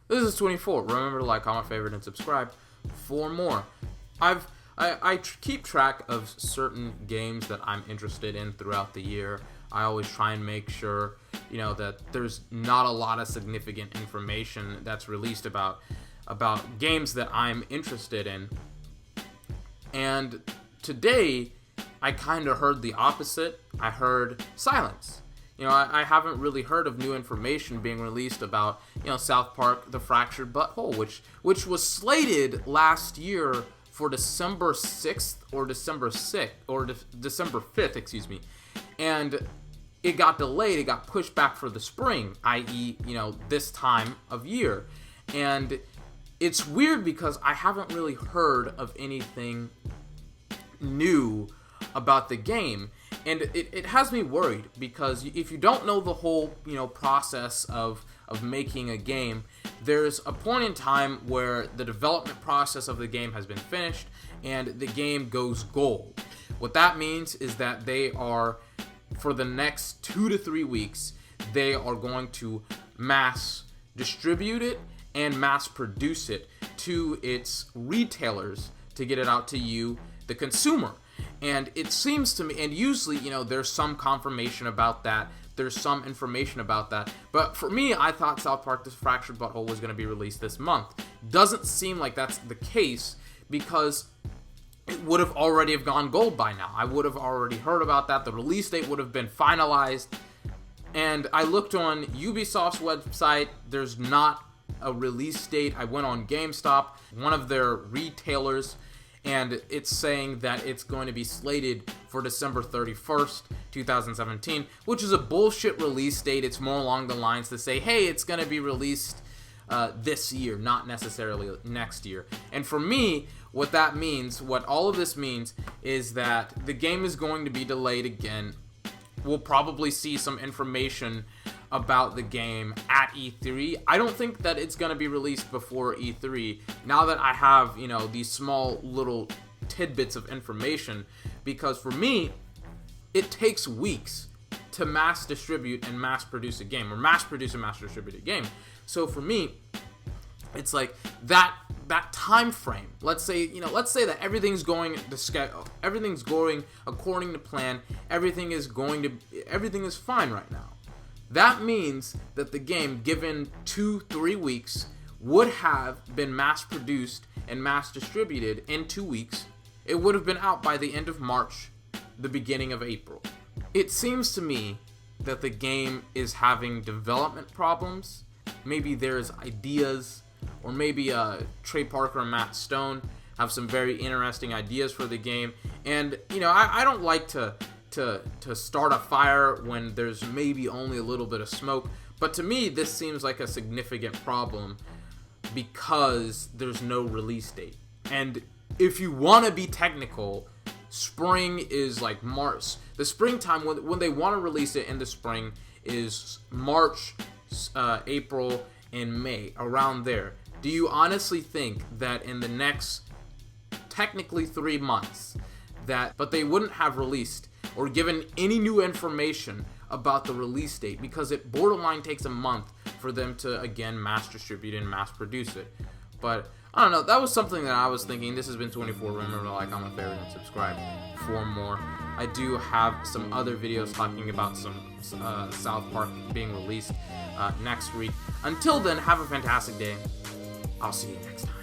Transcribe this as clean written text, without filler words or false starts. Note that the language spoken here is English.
This is 24. Remember to like, comment, favorite, and subscribe for more. I keep track of certain games that I'm interested in throughout the year. I always try and make sure, that there's not a lot of significant information that's released about games that I'm interested in. And today, I kind of heard the opposite. I heard silence. I haven't really heard of new information being released about, South Park: The Fractured But Whole, which was slated last year for December 6th or December 5th, excuse me. And it got delayed, it got pushed back for the spring, i.e., this time of year. And it's weird because I haven't really heard of anything new about the game. And it has me worried because if you don't know the whole, process of making a game, there's a point in time where the development process of the game has been finished and the game goes gold. What that means is that they are, for the next 2 to 3 weeks, they are going to mass distribute it and mass produce it to its retailers to get it out to you, the consumer. And it seems to me, and usually, there's some confirmation about that. There's some information about that. But for me, I thought South Park: The Fractured But Whole was going to be released this month. Doesn't seem like that's the case because it would have already have gone gold by now. I would have already heard about that. The release date would have been finalized. And I looked on Ubisoft's website. There's not a release date. I went on GameStop, one of their retailers, and it's saying that it's going to be slated for December 31st, 2017, which is a bullshit release date. It's more along the lines to say, hey, it's going to be released this year, not necessarily next year. And for me, what all of this means is that the game is going to be delayed again. We'll probably see some information about the game at E3. I don't think that it's going to be released before E3. Now that I have, these small little tidbits of information, because for me, it takes weeks to mass distribute and mass produce a game, or mass produce and mass distribute a game. So for me, it's like that time frame. Let's say that everything's going to schedule, everything's going according to plan, everything is fine right now. That means that the game, given 2-3 weeks, would have been mass produced and mass distributed in 2 weeks. It would have been out by the end of March, the beginning of April. It seems to me that the game is having development problems. Maybe there's ideas, or maybe Trey Parker and Matt Stone have some very interesting ideas for the game. And, I don't like to start a fire when there's maybe only a little bit of smoke. But to me, this seems like a significant problem because there's no release date. And if you want to be technical, spring is like March. The springtime, when they want to release it in the spring, is March, April, and May, around there. Do you honestly think that in the next technically 3 months, but they wouldn't have released or given any new information about the release date, because it borderline takes a month for them to, again, mass distribute and mass produce it? But I don't know, that was something that I was thinking. This has been 24. Remember to like, comment, favorite, and subscribe for more. I do have some other videos talking about some South Park being released next week. Until then, have a fantastic day. I'll see you next time.